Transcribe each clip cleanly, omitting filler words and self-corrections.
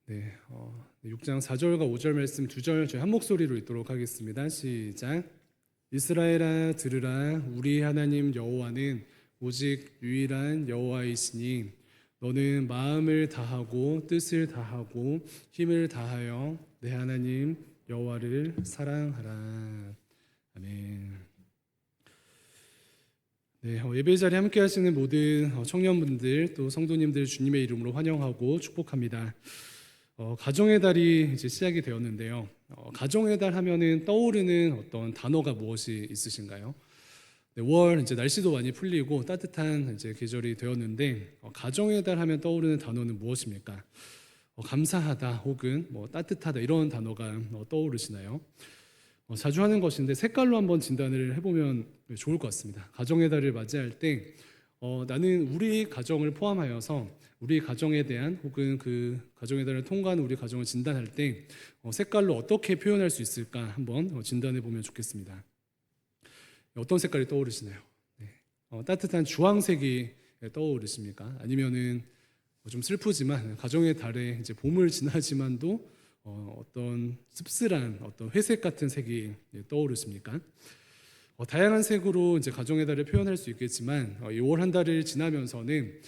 네, 6장 4절과 5절 말씀 2절 저희 한 목소리로 읽도록 하겠습니다. 시작. 이스라엘아 들으라. 우리 하나님 여호와는 오직 유일한 여호와이시니 너는 마음을 다하고 뜻을 다하고 힘을 다하여 내 하나님 여호와를 사랑하라. 아멘. 네, 예배 자리에 함께 하시는 모든 청년분들 또 성도님들 주님의 이름으로 환영하고 축복합니다. 가정의 달이 이제 시작이 되었는데요. 가정의 달 하면은 떠오르는 어떤 단어가 무엇이 있으신가요? 네, 5월 이제 날씨도 많이 풀리고 따뜻한 이제 계절이 되었는데 가정의 달 하면 떠오르는 단어는 무엇입니까? 감사하다 혹은 뭐 따뜻하다 이런 단어가 떠오르시나요? 자주 하는 것인데 색깔로 한번 진단을 해보면 좋을 것 같습니다. 가정의 달을 맞이할 때 나는 우리 가정을 포함하여서 우리 가정에 대한 혹은 그 가정의 달을 통과하는 우리 가정을 진단할 때 색깔로 어떻게 표현할 수 있을까 한번 진단해 보면 좋겠습니다. 어떤 색깔이 떠오르시나요? 네. 따뜻한 주황색이 떠오르십니까? 아니면은 좀 슬프지만 가정의 달에 이제 봄을 지나지만도 어떤 씁쓸한 어떤 회색 같은 색이 떠오르십니까? 다양한 색으로 이제 가정의 달을 표현할 수 있겠지만 이 올 한 달을 지나면서는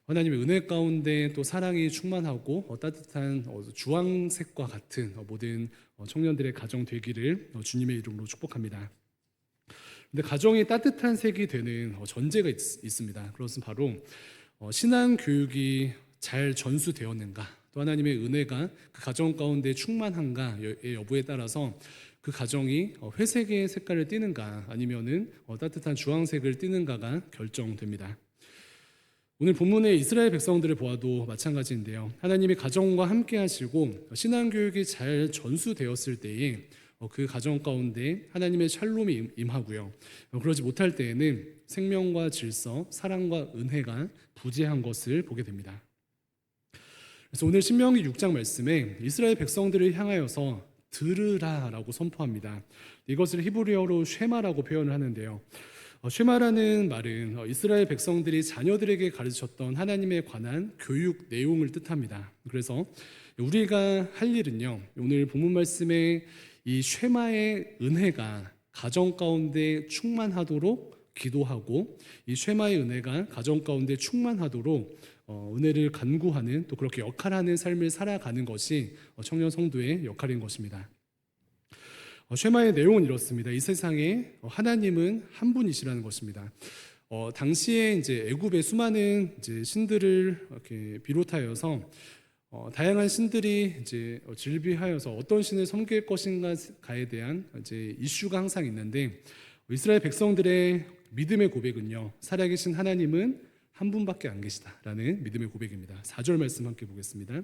하나님의 은혜 가운데 또 사랑이 충만하고 따뜻한 주황색과 같은 모든 청년들의 가정 되기를 주님의 이름으로 축복합니다. 근데 가정이 따뜻한 색이 되는 전제가 있습니다. 그것은 바로 신앙 교육이 잘 전수되었는가, 또 하나님의 은혜가 그 가정 가운데 충만한가의 여부에 따라서 그 가정이 회색의 색깔을 띠는가 아니면은 따뜻한 주황색을 띠는가가 결정됩니다. 오늘 본문의 이스라엘 백성들을 보아도 마찬가지인데요. 하나님이 가정과 함께 하시고 신앙 교육이 잘 전수되었을 때에 그 가정 가운데 하나님의 샬롬이 임하고요. 그러지 못할 때에는 생명과 질서, 사랑과 은혜가 부재한 것을 보게 됩니다. 그래서 오늘 신명기 6장 말씀에 이스라엘 백성들을 향하여서 들으라라고 선포합니다. 이것을 히브리어로 쉐마라고 표현을 하는데요. 쉐마라는 말은 이스라엘 백성들이 자녀들에게 가르쳤던 하나님에 관한 교육 내용을 뜻합니다. 그래서 우리가 할 일은요, 오늘 본문 말씀에 이 쉐마의 은혜가 가정 가운데 충만하도록 기도하고 이 쉐마의 은혜가 가정 가운데 충만하도록 은혜를 간구하는 또 그렇게 역할하는 삶을 살아가는 것이 청년 성도의 역할인 것입니다. 쉐마의 내용은 이렇습니다. 이 세상에 하나님은 한 분이시라는 것입니다. 당시에 이제 애굽의 수많은 이제 신들을 이렇게 비롯하여서 다양한 신들이 이제 질비하여서 어떤 신을 섬길 것인가에 대한 이제 이슈가 항상 있는데 이스라엘 백성들의 믿음의 고백은요, 살아계신 하나님은 한 분밖에 안 계시다라는 믿음의 고백입니다. 4절 말씀 함께 보겠습니다.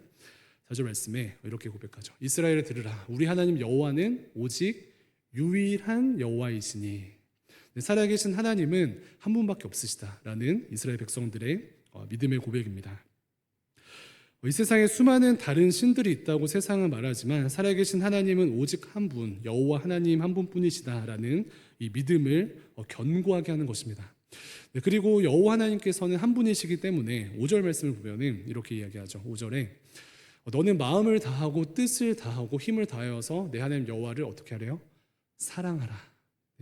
4절 말씀에 이렇게 고백하죠. 이스라엘을 들으라. 우리 하나님 여호와는 오직 유일한 여호와이시니. 살아계신 하나님은 한 분밖에 없으시다라는 이스라엘 백성들의 믿음의 고백입니다. 이 세상에 수많은 다른 신들이 있다고 세상은 말하지만 살아계신 하나님은 오직 한 분, 여호와 하나님 한 분뿐이시다라는 이 믿음을 견고하게 하는 것입니다. 그리고 여호와 하나님께서는 한 분이시기 때문에 5절 말씀을 보면은 이렇게 이야기하죠. 5절에 너는 마음을 다하고 뜻을 다하고 힘을 다하여서 내 하나님 여호와를 어떻게 하래요? 사랑하라.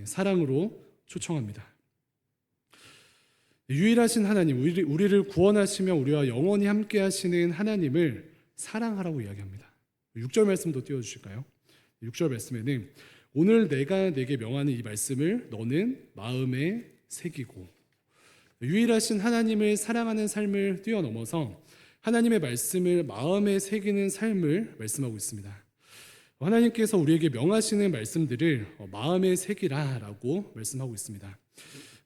사랑으로 초청합니다. 유일하신 하나님, 우리를 구원하시며 우리와 영원히 함께 하시는 하나님을 사랑하라고 이야기합니다. 6절 말씀도 띄워주실까요? 6절 말씀에는 오늘 내가 내게 명하는 이 말씀을 너는 마음에 새기고, 유일하신 하나님을 사랑하는 삶을 뛰어넘어서 하나님의 말씀을 마음에 새기는 삶을 말씀하고 있습니다. 하나님께서 우리에게 명하시는 말씀들을 마음에 새기라라고 말씀하고 있습니다.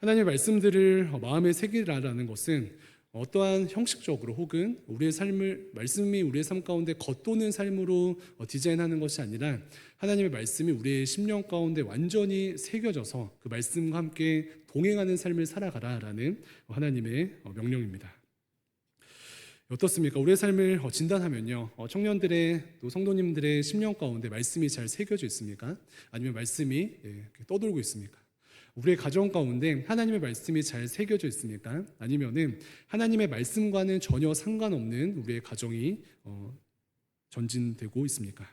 하나님의 말씀들을 마음에 새기라라는 것은 어떠한 형식적으로 혹은 우리의 삶을 말씀이 우리의 삶 가운데 겉도는 삶으로 디자인하는 것이 아니라 하나님의 말씀이 우리의 심령 가운데 완전히 새겨져서 그 말씀과 함께 동행하는 삶을 살아가라라는 하나님의 명령입니다. 어떻습니까? 우리의 삶을 진단하면요, 청년들의 또 성도님들의 심령 가운데 말씀이 잘 새겨져 있습니까? 아니면 말씀이 떠돌고 있습니까? 우리의 가정 가운데 하나님의 말씀이 잘 새겨져 있습니까? 아니면은 하나님의 말씀과는 전혀 상관없는 우리의 가정이 전진되고 있습니까?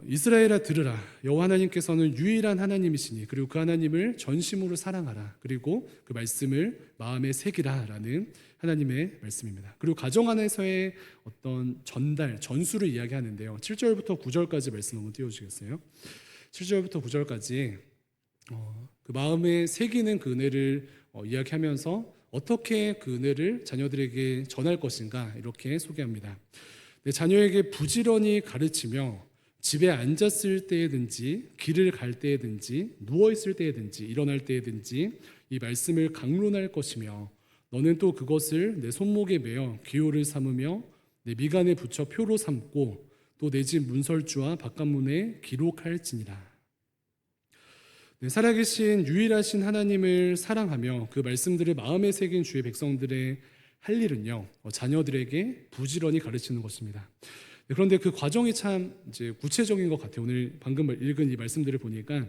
이스라엘아 들으라. 여호와 하나님께서는 유일한 하나님이시니 그리고 그 하나님을 전심으로 사랑하라. 그리고 그 말씀을 마음에 새기라 라는 하나님의 말씀입니다. 그리고 가정 안에서의 어떤 전달, 전수를 이야기하는데요. 7절부터 9절까지 말씀 한번 띄워주시겠어요? 7절부터 9절까지 그 마음에 새기는 그 은혜를 이야기하면서 어떻게 그 은혜를 자녀들에게 전할 것인가 이렇게 소개합니다. 자녀에게 부지런히 가르치며 집에 앉았을 때든지 길을 갈 때든지 누워있을 때든지 일어날 때든지 이 말씀을 강론할 것이며 너는 또 그것을 내 손목에 매어 기호를 삼으며 내 미간에 붙여 표로 삼고 또 내 집 문설주와 바깥문에 기록할지니라. 살아계신 유일하신 하나님을 사랑하며 그 말씀들을 마음에 새긴 주의 백성들의 할 일은요, 자녀들에게 부지런히 가르치는 것입니다. 그런데 그 과정이 참 이제 구체적인 것 같아요. 오늘 방금 읽은 이 말씀들을 보니까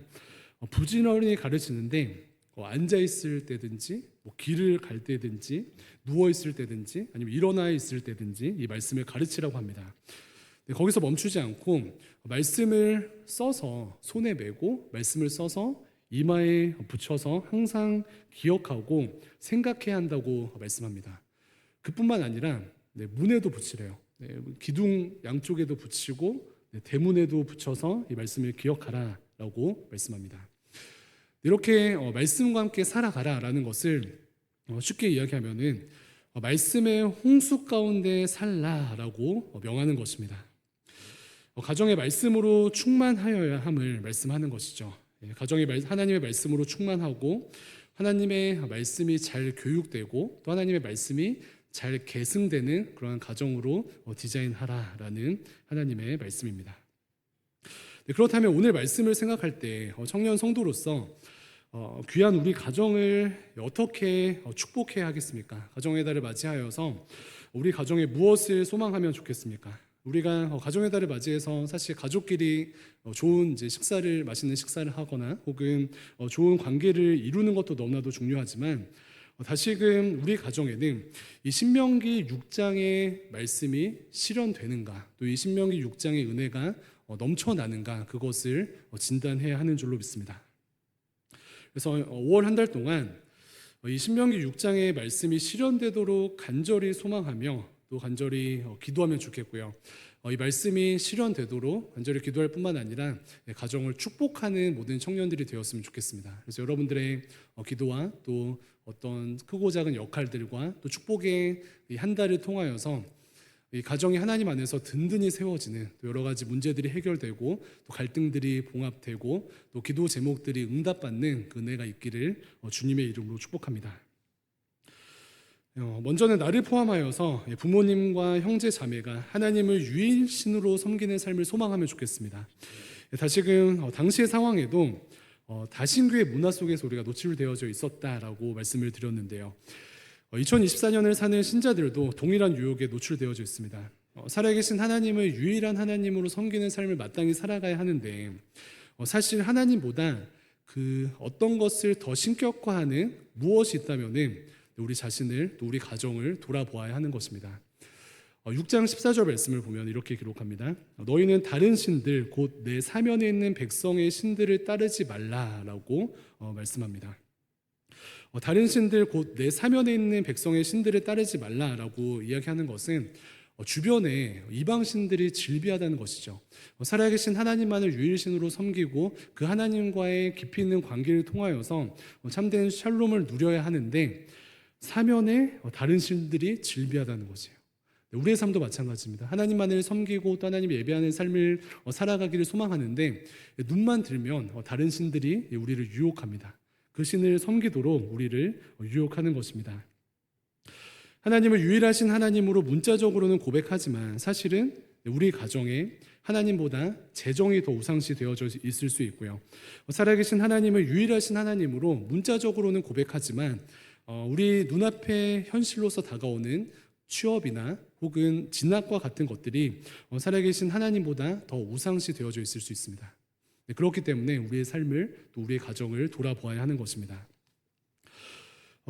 부지런히 가르치는데 앉아 있을 때든지 길을 갈 때든지 누워 있을 때든지 아니면 일어나 있을 때든지 이 말씀을 가르치라고 합니다. 거기서 멈추지 않고 말씀을 써서 손에 메고 말씀을 써서 이마에 붙여서 항상 기억하고 생각해야 한다고 말씀합니다. 그뿐만 아니라 문에도 붙이래요. 기둥 양쪽에도 붙이고 대문에도 붙여서 이 말씀을 기억하라라고 말씀합니다. 이렇게 말씀과 함께 살아가라라는 것을 쉽게 이야기하면은 말씀의 홍수 가운데 살라라고 명하는 것입니다. 가정의 말씀으로 충만하여야 함을 말씀하는 것이죠. 가정의 하나님의 말씀으로 충만하고 하나님의 말씀이 잘 교육되고 또 하나님의 말씀이 잘 계승되는 그러한 가정으로 디자인하라라는 하나님의 말씀입니다. 그렇다면 오늘 말씀을 생각할 때 청년 성도로서 귀한 우리 가정을 어떻게 축복해야 하겠습니까? 가정의 달을 맞이하여서 우리 가정에 무엇을 소망하면 좋겠습니까? 우리가 가정의 달을 맞이해서 사실 가족끼리 좋은 이제 맛있는 식사를 하거나 혹은 좋은 관계를 이루는 것도 너무나도 중요하지만 다시금 우리 가정에는 이 신명기 6장의 말씀이 실현되는가, 또 이 신명기 6장의 은혜가 넘쳐나는가, 그것을 진단해야 하는 줄로 믿습니다. 그래서 5월 한 달 동안 이 신명기 6장의 말씀이 실현되도록 간절히 소망하며 또 간절히 기도하면 좋겠고요. 이 말씀이 실현되도록 간절히 기도할 뿐만 아니라 가정을 축복하는 모든 청년들이 되었으면 좋겠습니다. 그래서 여러분들의 기도와 또 어떤 크고 작은 역할들과 또 축복의 이 한 달을 통하여서 이 가정이 하나님 안에서 든든히 세워지는 또 여러 가지 문제들이 해결되고 또 갈등들이 봉합되고 또 기도 제목들이 응답받는 그 은혜가 있기를 주님의 이름으로 축복합니다. 먼저는 나를 포함하여서 부모님과 형제 자매가 하나님을 유일신으로 섬기는 삶을 소망하면 좋겠습니다. 다시금 당시의 상황에도 다신교의 문화 속에서 우리가 노출되어져 있었다라고 말씀을 드렸는데요. 2024년을 사는 신자들도 동일한 유혹에 노출되어져 있습니다. 살아계신 하나님을 유일한 하나님으로 섬기는 삶을 마땅히 살아가야 하는데 사실 하나님보다 그 어떤 것을 더 신격화하는 무엇이 있다면은 우리 자신을 또 우리 가정을 돌아보아야 하는 것입니다. 6장 14절 말씀을 보면 이렇게 기록합니다. 너희는 다른 신들 곧 내 사면에 있는 백성의 신들을 따르지 말라라고 말씀합니다. 다른 신들 곧 내 사면에 있는 백성의 신들을 따르지 말라라고 이야기하는 것은 주변에 이방 신들이 질비하다는 것이죠. 살아계신 하나님만을 유일신으로 섬기고 그 하나님과의 깊이 있는 관계를 통하여서 참된 샬롬을 누려야 하는데 사면에 다른 신들이 질비하다는 것이에요. 우리의 삶도 마찬가지입니다. 하나님만을 섬기고 또 하나님 예배하는 삶을 살아가기를 소망하는데 눈만 들면 다른 신들이 우리를 유혹합니다. 그 신을 섬기도록 우리를 유혹하는 것입니다. 하나님을 유일하신 하나님으로 문자적으로는 고백하지만 사실은 우리 가정에 하나님보다 재정이 더 우상시 되어져 있을 수 있고요. 살아계신 하나님을 유일하신 하나님으로 문자적으로는 고백하지만 우리 눈앞에 현실로서 다가오는 취업이나 혹은 진학과 같은 것들이 살아계신 하나님보다 더 우상시 되어져 있을 수 있습니다. 그렇기 때문에 우리의 삶을 또 우리의 가정을 돌아보아야 하는 것입니다.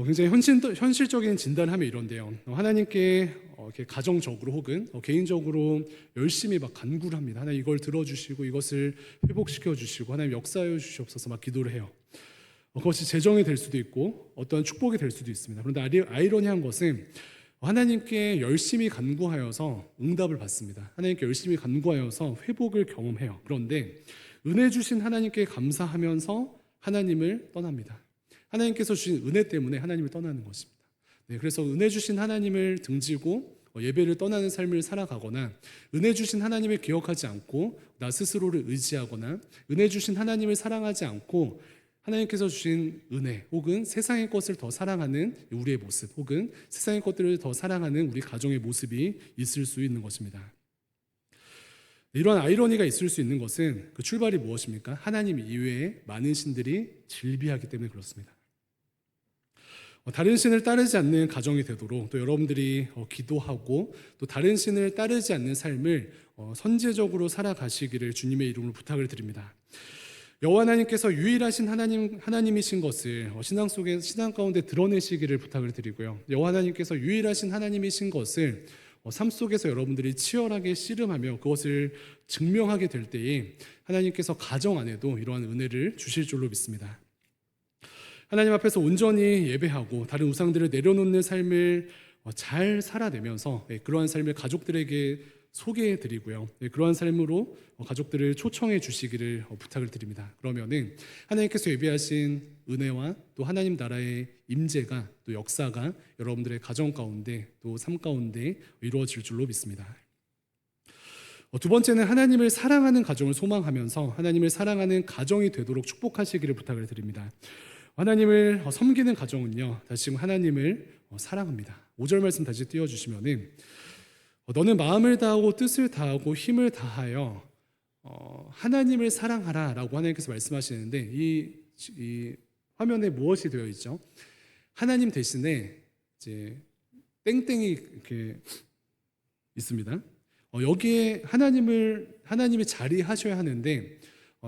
굉장히 현실적인 진단을 하면 이런데요. 하나님께 이렇게 가정적으로 혹은 개인적으로 열심히 막 간구를 합니다. 하나님 이걸 들어주시고 이것을 회복시켜 주시고 하나님 역사하여 주시옵소서 막 기도를 해요. 그것이 재정이 될 수도 있고 어떠한 축복이 될 수도 있습니다. 그런데 아이러니한 것은 하나님께 열심히 간구하여서 응답을 받습니다. 하나님께 열심히 간구하여서 회복을 경험해요. 그런데 은혜 주신 하나님께 감사하면서 하나님을 떠납니다. 하나님께서 주신 은혜 때문에 하나님을 떠나는 것입니다. 네, 그래서 은혜 주신 하나님을 등지고 예배를 떠나는 삶을 살아가거나 은혜 주신 하나님을 기억하지 않고 나 스스로를 의지하거나 은혜 주신 하나님을 사랑하지 않고 하나님께서 주신 은혜 혹은 세상의 것을 더 사랑하는 우리의 모습 혹은 세상의 것들을 더 사랑하는 우리 가정의 모습이 있을 수 있는 것입니다. 이런 아이러니가 있을 수 있는 것은 그 출발이 무엇입니까? 하나님 이외에 많은 신들이 질비하기 때문에 그렇습니다. 다른 신을 따르지 않는 가정이 되도록 또 여러분들이 기도하고 또 다른 신을 따르지 않는 삶을 선제적으로 살아가시기를 주님의 이름으로 부탁을 드립니다. 여호와 하나님께서 유일하신 하나님이신 것을 신앙 가운데 드러내시기를 부탁을 드리고요. 여호와 하나님께서 유일하신 하나님이신 것을 삶 속에서 여러분들이 치열하게 씨름하며 그것을 증명하게 될 때에 하나님께서 가정 안에도 이러한 은혜를 주실 줄로 믿습니다. 하나님 앞에서 온전히 예배하고 다른 우상들을 내려놓는 삶을 잘 살아내면서 그러한 삶을 가족들에게 소개해 드리고요. 그러한 삶으로 가족들을 초청해 주시기를 부탁을 드립니다. 그러면은 하나님께서 예비하신 은혜와 또 하나님 나라의 임재가 또 역사가 여러분들의 가정 가운데 또 삶 가운데 이루어질 줄로 믿습니다. 두 번째는 하나님을 사랑하는 가정을 소망하면서 하나님을 사랑하는 가정이 되도록 축복하시기를 부탁을 드립니다. 하나님을 섬기는 가정은요, 다시 하나님을 사랑합니다. 5절 말씀 다시 띄워주시면은 너는 마음을 다하고 뜻을 다하고 힘을 다하여 하나님을 사랑하라 라고 하나님께서 말씀하시는데 이 화면에 무엇이 되어 있죠? 하나님 대신에 이제 땡땡이 이렇게 있습니다. 여기에 하나님이 자리하셔야 하는데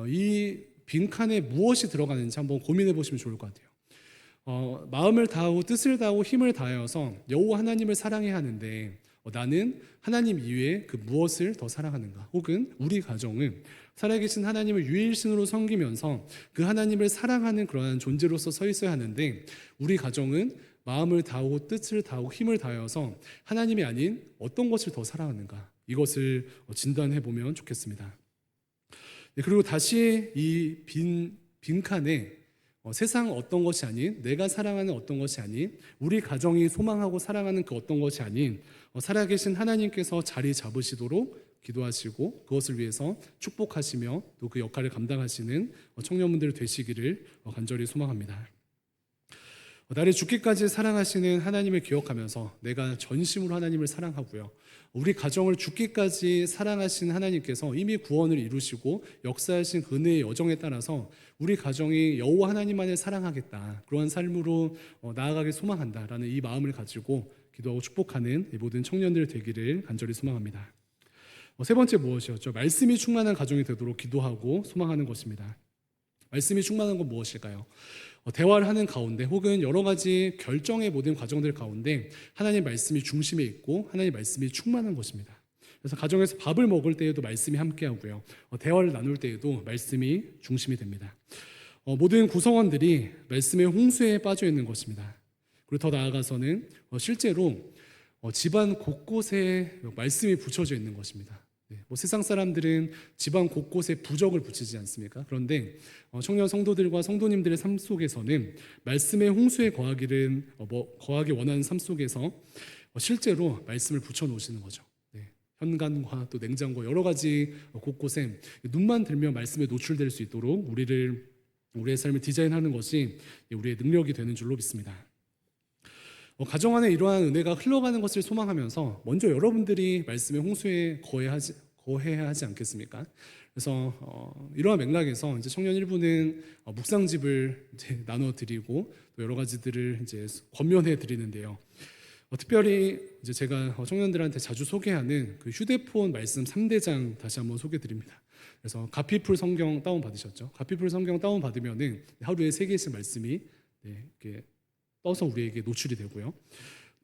이 빈칸에 무엇이 들어가는지 한번 고민해 보시면 좋을 것 같아요. 마음을 다하고 뜻을 다하고 힘을 다하여서 여호와 하나님을 사랑해야 하는데 나는 하나님 이외에 그 무엇을 더 사랑하는가? 혹은 우리 가정은 살아계신 하나님을 유일신으로 섬기면서 그 하나님을 사랑하는 그러한 존재로서 서 있어야 하는데 우리 가정은 마음을 다하고 뜻을 다하고 힘을 다하여서 하나님이 아닌 어떤 것을 더 사랑하는가? 이것을 진단해 보면 좋겠습니다. 그리고 다시 이 빈칸에 세상 어떤 것이 아닌 내가 사랑하는 어떤 것이 아닌 우리 가정이 소망하고 사랑하는 그 어떤 것이 아닌 살아계신 하나님께서 자리 잡으시도록 기도하시고 그것을 위해서 축복하시며 또 그 역할을 감당하시는 청년분들 되시기를 간절히 소망합니다. 나를 죽기까지 사랑하시는 하나님을 기억하면서 내가 전심으로 하나님을 사랑하고요. 우리 가정을 죽기까지 사랑하신 하나님께서 이미 구원을 이루시고 역사하신 은혜의 여정에 따라서 우리 가정이 여호와 하나님만을 사랑하겠다. 그러한 삶으로 나아가길 소망한다라는 이 마음을 가지고 기도하고 축복하는 모든 청년들 되기를 간절히 소망합니다. 세 번째 무엇이었죠? 말씀이 충만한 가정이 되도록 기도하고 소망하는 것입니다. 말씀이 충만한 건 무엇일까요? 대화를 하는 가운데 혹은 여러 가지 결정의 모든 과정들 가운데 하나님의 말씀이 중심에 있고 하나님의 말씀이 충만한 것입니다. 그래서 가정에서 밥을 먹을 때에도 말씀이 함께하고요. 대화를 나눌 때에도 말씀이 중심이 됩니다. 모든 구성원들이 말씀의 홍수에 빠져 있는 것입니다. 그리고 더 나아가서는 실제로 집안 곳곳에 말씀이 붙여져 있는 것입니다. 세상 사람들은 집안 곳곳에 부적을 붙이지 않습니까? 그런데 청년 성도들과 성도님들의 삶 속에서는 말씀의 홍수에 거하기 원하는 삶 속에서 실제로 말씀을 붙여 놓으시는 거죠. 현관과 또 냉장고 여러 가지 곳곳에 눈만 들면 말씀에 노출될 수 있도록 우리의 삶을 디자인하는 것이 우리의 능력이 되는 줄로 믿습니다. 가정 안에 이러한 은혜가 흘러가는 것을 소망하면서 먼저 여러분들이 말씀의 홍수에 거해야 하지 않겠습니까? 그래서 이러한 맥락에서 이제 청년 일부는 묵상집을 이제 나눠드리고 또 여러 가지들을 이제 권면해 드리는데요. 특별히 이제 제가 청년들한테 자주 소개하는 그 휴대폰 말씀 3대장 다시 한번 소개드립니다. 그래서 가피풀 성경 다운 받으셨죠? 가피풀 성경 다운 받으면은 하루에 3개씩 말씀이 이렇게 떠서 우리에게 노출이 되고요.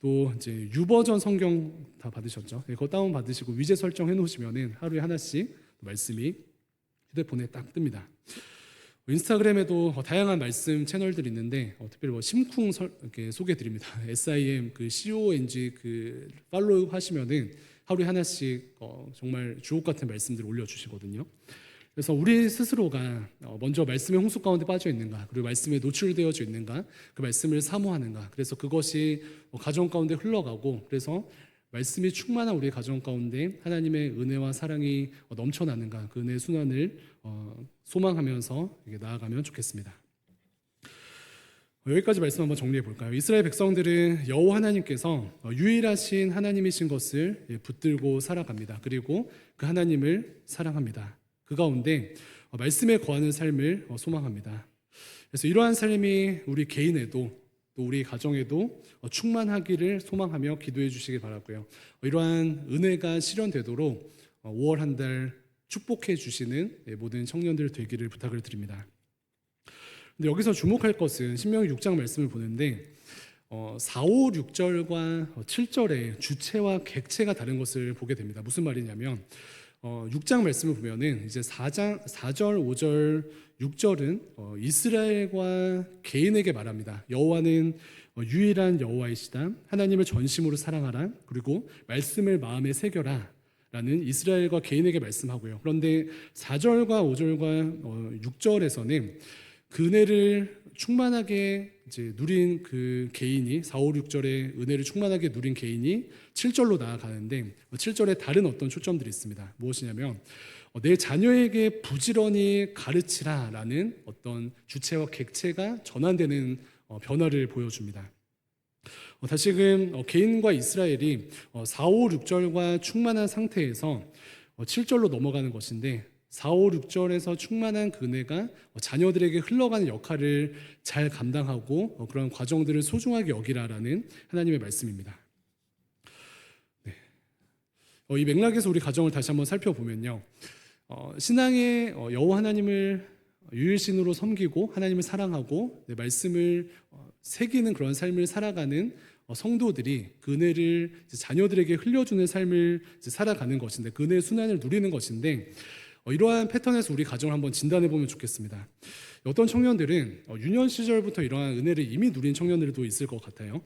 또 이제 유버전 성경 다 받으셨죠? 그거 다운 받으시고 위젯 설정해 놓으시면은 하루에 하나씩 말씀이 휴대폰에 딱 뜹니다. 인스타그램에도 다양한 말씀 채널들이 있는데 특별히 심쿵 이렇게 소개드립니다. SIM 그 CONG 그 팔로우 하시면은 하루에 하나씩 정말 주옥 같은 말씀들을 올려주시거든요. 그래서 우리 스스로가 먼저 말씀의 홍수 가운데 빠져 있는가, 그리고 말씀에 노출되어져 있는가, 그 말씀을 사모하는가. 그래서 그것이 가정 가운데 흘러가고, 그래서 말씀이 충만한 우리 가정 가운데 하나님의 은혜와 사랑이 넘쳐나는가, 그 은혜의 순환을 소망하면서 나아가면 좋겠습니다. 여기까지 말씀 한번 정리해 볼까요? 이스라엘 백성들은 여호와 하나님께서 유일하신 하나님이신 것을 붙들고 살아갑니다. 그리고 그 하나님을 사랑합니다. 그 가운데 말씀에 거하는 삶을 소망합니다. 그래서 이러한 삶이 우리 개인에도 또 우리 가정에도 충만하기를 소망하며 기도해 주시기 바라고요. 이러한 은혜가 실현되도록 5월 한 달 축복해 주시는 모든 청년들 되기를 부탁을 드립니다. 근데 여기서 주목할 것은 신명기 6장 말씀을 보는데 4, 5, 6절과 7절의 주체와 객체가 다른 것을 보게 됩니다. 무슨 말이냐면 6장 말씀을 보면은 이제 4절, 5절, 6절은 이스라엘과 개인에게 말합니다. 여호와는 유일한 여호와이시다. 하나님을 전심으로 사랑하라. 그리고 말씀을 마음에 새겨라. 라는 이스라엘과 개인에게 말씀하고요. 그런데 4절과 5절과 6절에서는 그 은혜를 충만하게 이제 누린 그 개인이 4, 5, 6절의 은혜를 충만하게 누린 개인이 7절로 나아가는데 7절에 다른 어떤 초점들이 있습니다. 무엇이냐면 내 자녀에게 부지런히 가르치라 라는 어떤 주체와 객체가 전환되는 변화를 보여줍니다. 다시금 개인과 이스라엘이 4, 5, 6절과 충만한 상태에서 7절로 넘어가는 것인데 4, 5, 6절에서 충만한 그 은혜가 자녀들에게 흘러가는 역할을 잘 감당하고 그런 과정들을 소중하게 여기라라는 하나님의 말씀입니다. 네. 이 맥락에서 우리 가정을 다시 한번 살펴보면요. 신앙의 여호와 하나님을 유일신으로 섬기고 하나님을 사랑하고 말씀을 새기는 그런 삶을 살아가는 성도들이 그 은혜를 자녀들에게 흘려주는 삶을 살아가는 것인데 그 은혜의 순환을 누리는 것인데 이러한 패턴에서 우리 가정을 한번 진단해 보면 좋겠습니다. 어떤 청년들은 유년 시절부터 이러한 은혜를 이미 누린 청년들도 있을 것 같아요.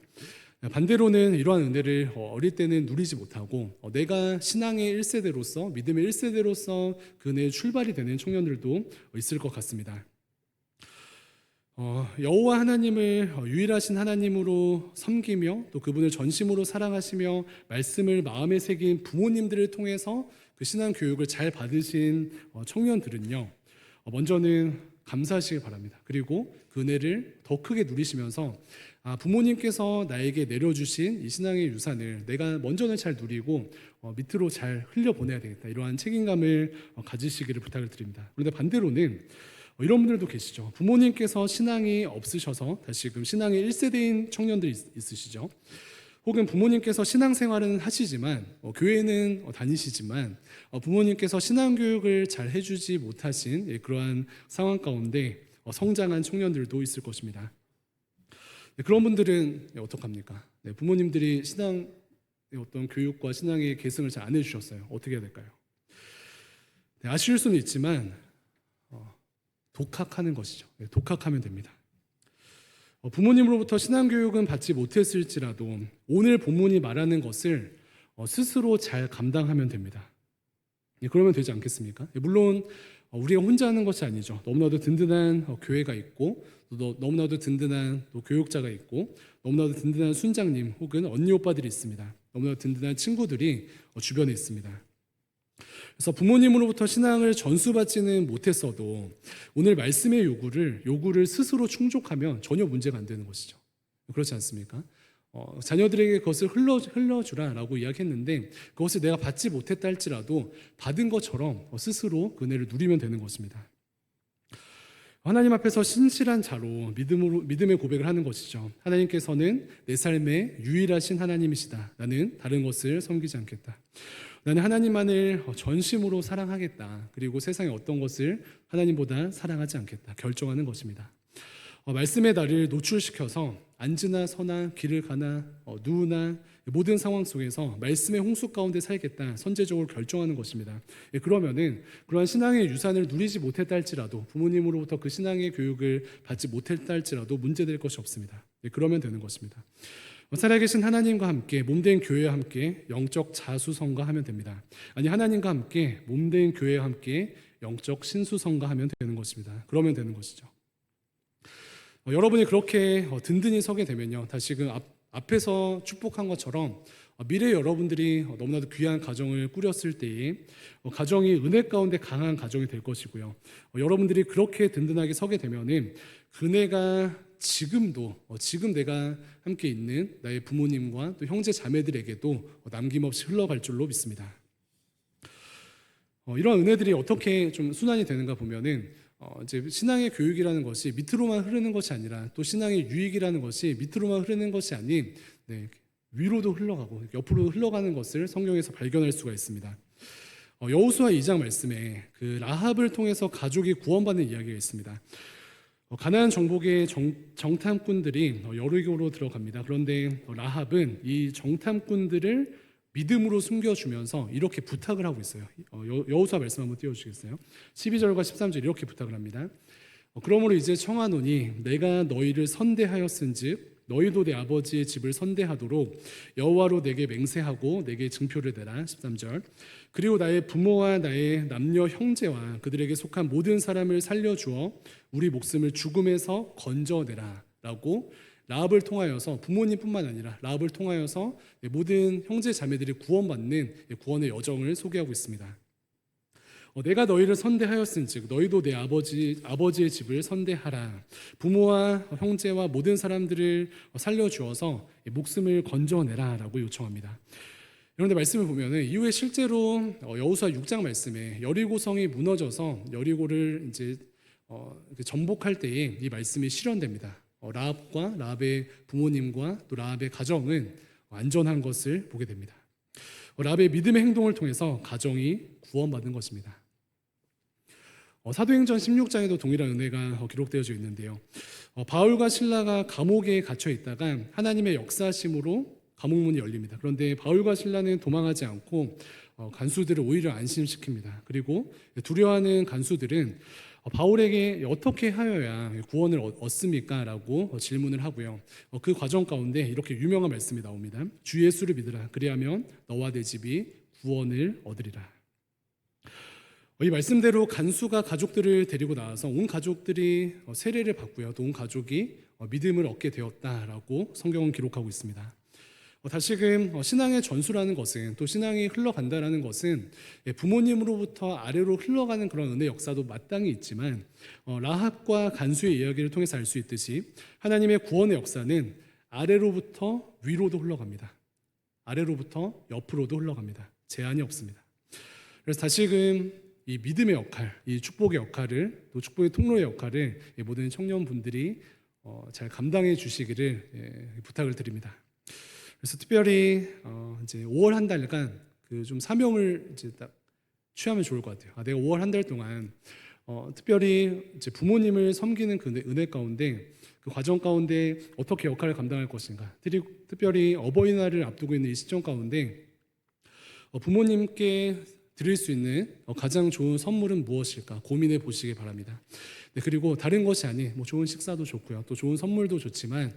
반대로는 이러한 은혜를 어릴 때는 누리지 못하고 내가 신앙의 1세대로서 믿음의 1세대로서 그 은혜의 출발이 되는 청년들도 있을 것 같습니다. 여호와 하나님을 유일하신 하나님으로 섬기며 또 그분을 전심으로 사랑하시며 말씀을 마음에 새긴 부모님들을 통해서 그 신앙 교육을 잘 받으신 청년들은요, 먼저는 감사하시길 바랍니다. 그리고 그 은혜를 더 크게 누리시면서 부모님께서 나에게 내려주신 이 신앙의 유산을 내가 먼저는 잘 누리고 밑으로 잘 흘려보내야 되겠다, 이러한 책임감을 가지시기를 부탁을 드립니다. 그런데 반대로는 이런 분들도 계시죠. 부모님께서 신앙이 없으셔서 다시금 신앙의 1세대인 청년들이 있으시죠. 혹은 부모님께서 신앙생활은 하시지만 교회는 다니시지만 부모님께서 신앙교육을 잘 해주지 못하신 그러한 상황 가운데 성장한 청년들도 있을 것입니다. 그런 분들은 어떡합니까? 부모님들이 신앙의 어떤 교육과 신앙의 계승을 잘 안 해주셨어요. 어떻게 해야 될까요? 아쉬울 수는 있지만 독학하는 것이죠. 독학하면 됩니다. 부모님으로부터 신앙교육은 받지 못했을지라도 오늘 본문이 말하는 것을 스스로 잘 감당하면 됩니다. 그러면 되지 않겠습니까? 물론 우리가 혼자 하는 것이 아니죠. 너무나도 든든한 교회가 있고 또 너무나도 든든한 또 교육자가 있고 너무나도 든든한 순장님 혹은 언니 오빠들이 있습니다. 너무나도 든든한 친구들이 주변에 있습니다. 그래서 부모님으로부터 신앙을 전수받지는 못했어도 오늘 말씀의 요구를 스스로 충족하면 전혀 문제가 안 되는 것이죠. 그렇지 않습니까? 자녀들에게 그것을 흘려주라라고 이야기했는데 그것을 내가 받지 못했다 할지라도 받은 것처럼 스스로 그 은혜를 누리면 되는 것입니다. 하나님 앞에서 신실한 자로 믿음의 고백을 하는 것이죠. 하나님께서는 내 삶의 유일하신 하나님이시다. 나는 다른 것을 섬기지 않겠다. 나는 하나님만을 전심으로 사랑하겠다. 그리고 세상의 어떤 것을 하나님보다 사랑하지 않겠다. 결정하는 것입니다. 말씀의 나를 노출시켜서 앉으나 서나 길을 가나 누우나 모든 상황 속에서 말씀의 홍수 가운데 살겠다 선제적으로 결정하는 것입니다. 그러면은 그러한 신앙의 유산을 누리지 못했다 할지라도 부모님으로부터 그 신앙의 교육을 받지 못했다 할지라도 문제될 것이 없습니다. 그러면 되는 것입니다. 살아계신 하나님과 함께 몸된 교회와 함께 영적 자수성가하면 됩니다. 아니 하나님과 함께 몸된 교회와 함께 영적 신수성가하면 되는 것입니다. 그러면 되는 것이죠. 여러분이 그렇게 든든히 서게 되면요, 다시금 앞에서 축복한 것처럼 미래 여러분들이 너무나도 귀한 가정을 꾸렸을 때에 가정이 은혜 가운데 강한 가정이 될 것이고요. 여러분들이 그렇게 든든하게 서게 되면은 그네가 지금 내가 함께 있는 나의 부모님과 또 형제 자매들에게도 남김없이 흘러갈 줄로 믿습니다. 이런 은혜들이 어떻게 좀 순환이 되는가 보면은 이제 신앙의 교육이라는 것이 밑으로만 흐르는 것이 아니라 또 신앙의 유익이라는 것이 밑으로만 흐르는 것이 아닌 위로도 흘러가고 옆으로 흘러가는 것을 성경에서 발견할 수가 있습니다. 여호수아 2장 말씀에 그 라합을 통해서 가족이 구원받는 이야기가 있습니다. 가나안 정복의 정탐꾼들이 여리고로 들어갑니다. 그런데 라합은 이 정탐꾼들을 믿음으로 숨겨주면서 이렇게 부탁을 하고 있어요. 여호수아 말씀 한번 띄워주시겠어요? 12절과 13절 이렇게 부탁을 합니다. 그러므로 이제 청하노니 내가 너희를 선대하였은즉 너희도 내 아버지의 집을 선대하도록 여호와로 내게 맹세하고 내게 증표를 대라. 13절 그리고 나의 부모와 나의 남녀 형제와 그들에게 속한 모든 사람을 살려주어 우리 목숨을 죽음에서 건져내라 라고 라합을 통하여서 부모님뿐만 아니라 라합을 통하여서 모든 형제 자매들이 구원받는 구원의 여정을 소개하고 있습니다. 내가 너희를 선대하였은즉 너희도 내 아버지의 집을 선대하라. 부모와 형제와 모든 사람들을 살려주어서 목숨을 건져내라라고 요청합니다. 그런데 말씀을 보면은 이후에 실제로 여호수아 6장 말씀에 여리고성이 무너져서 여리고를 이제 정복할 때에 이 말씀이 실현됩니다. 라합과 라합의 부모님과 또 라합의 가정은 안전한 것을 보게 됩니다. 라합의 믿음의 행동을 통해서 가정이 구원받은 것입니다. 사도행전 16장에도 동일한 은혜가 기록되어져 있는데요. 바울과 실라가 감옥에 갇혀 있다가 하나님의 역사심으로 감옥문이 열립니다. 그런데 바울과 실라는 도망하지 않고 간수들을 오히려 안심시킵니다. 그리고 두려워하는 간수들은 바울에게 어떻게 하여야 구원을 얻습니까? 라고 질문을 하고요. 그 과정 가운데 이렇게 유명한 말씀이 나옵니다. 주 예수를 믿으라. 그리하면 너와 내 집이 구원을 얻으리라. 이 말씀대로 간수가 가족들을 데리고 나와서 온 가족들이 세례를 받고요. 또 온 가족이 믿음을 얻게 되었다라고 성경은 기록하고 있습니다. 다시금 신앙의 전수라는 것은 또 신앙이 흘러간다라는 것은 부모님으로부터 아래로 흘러가는 그런 은혜 역사도 마땅히 있지만 라합과 간수의 이야기를 통해서 알 수 있듯이 하나님의 구원의 역사는 아래로부터 위로도 흘러갑니다. 아래로부터 옆으로도 흘러갑니다. 제한이 없습니다. 그래서 다시금 이 믿음의 역할, 이 축복의 역할을 또 축복의 통로의 역할을 모든 청년분들이 잘 감당해 주시기를 부탁을 드립니다. 그래서 특별히 이제 5월 한 달간 그 좀 사명을 이제 딱 취하면 좋을 것 같아요. 내가 5월 한 달 동안 특별히 이제 부모님을 섬기는 그 은혜 가운데 그 과정 가운데 어떻게 역할을 감당할 것인가. 특별히 어버이날을 앞두고 있는 이 시점 가운데 부모님께 드릴 수 있는 가장 좋은 선물은 무엇일까 고민해 보시기 바랍니다. 그리고 다른 것이 아닌 뭐 좋은 식사도 좋고요, 또 좋은 선물도 좋지만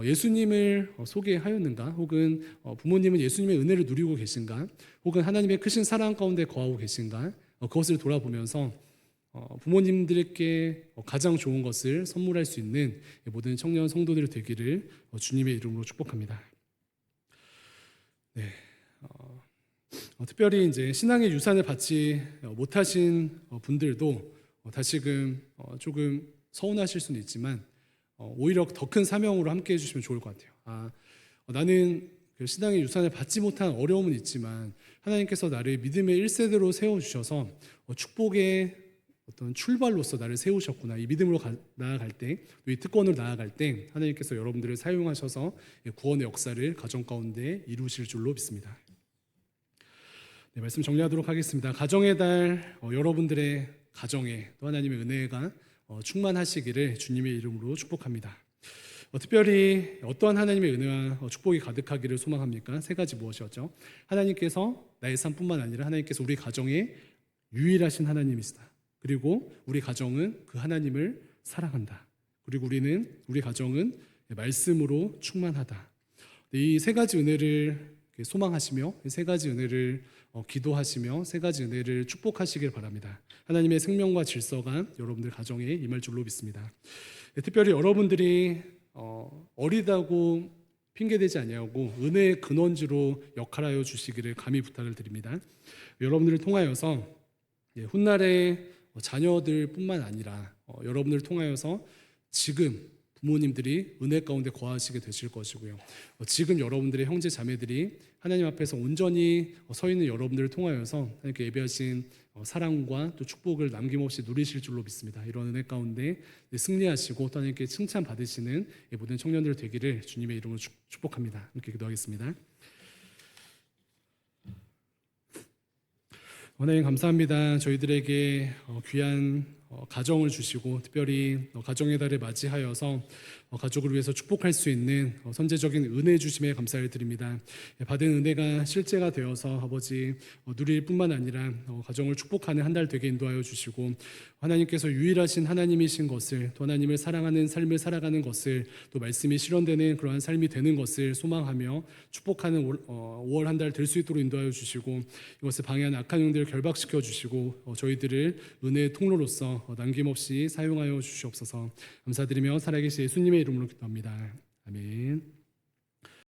예수님을 소개하였는가, 혹은 부모님은 예수님의 은혜를 누리고 계신가, 혹은 하나님의 크신 사랑 가운데 거하고 계신가, 그것을 돌아보면서 부모님들께 가장 좋은 것을 선물할 수 있는 모든 청년 성도들 되기를 주님의 이름으로 축복합니다. 네. 특별히 이제 신앙의 유산을 받지 못하신 분들도 다시금 조금 서운하실 수는 있지만 오히려 더 큰 사명으로 함께 해주시면 좋을 것 같아요. 나는 그 신앙의 유산을 받지 못한 어려움은 있지만 하나님께서 나를 믿음의 1세대로 세워주셔서 축복의 어떤 출발로서 나를 세우셨구나. 이 믿음으로 나아갈 때, 또 이 특권으로 나아갈 때 하나님께서 여러분들을 사용하셔서 구원의 역사를 가정 가운데 이루실 줄로 믿습니다. 네, 말씀 정리하도록 하겠습니다. 가정의 달 여러분들의 가정에 또 하나님의 은혜가 충만하시기를 주님의 이름으로 축복합니다. 특별히 어떠한 하나님의 은혜와 축복이 가득하기를 소망합니까? 세 가지 무엇이었죠? 하나님께서 나의 삶뿐만 아니라 하나님께서 우리 가정에 유일하신 하나님이시다. 그리고 우리 가정은 그 하나님을 사랑한다. 그리고 우리 가정은 말씀으로 충만하다. 이 세 가지 은혜를 소망하시며 이 세 가지 은혜를 기도하시며 세 가지 은혜를 축복하시길 바랍니다. 하나님의 생명과 질서가 여러분들 가정에 임할 줄로 믿습니다. 특별히 여러분들이 어리다고 핑계대지 아니하고 은혜의 근원지로 역할하여 주시기를 감히 부탁을 드립니다. 여러분들을 통하여서 훗날의 자녀들뿐만 아니라 여러분들을 통하여서 지금 부모님들이 은혜 가운데 거하시게 되실 것이고요. 지금 여러분들의 형제 자매들이 하나님 앞에서 온전히 서 있는 여러분들을 통하여서 하나님께 예배하신 사랑과 또 축복을 남김없이 누리실 줄로 믿습니다. 이런 은혜 가운데 승리하시고 또 하나님께 칭찬 받으시는 모든 청년들 되기를 주님의 이름으로 축복합니다. 함께 기도하겠습니다. 하나님 감사합니다. 저희들에게 귀한 가정을 주시고 특별히 가정의 달을 맞이하여서 가족을 위해서 축복할 수 있는 선제적인 은혜 주심에 감사를 드립니다. 받은 은혜가 실제가 되어서 아버지 누릴 뿐만 아니라 가정을 축복하는 한 달 되게 인도하여 주시고 하나님께서 유일하신 하나님이신 것을 또 하나님을 사랑하는 삶을 살아가는 것을 또 말씀이 실현되는 그러한 삶이 되는 것을 소망하며 축복하는 5월 한 달 될 수 있도록 인도하여 주시고 이것을 방해하는 악한 영들을 결박시켜 주시고 저희들을 은혜의 통로로서 남김없이 사용하여 주시옵소서. 감사드리며 살아계신 예수님의 이름으로 기도합니다. 아멘.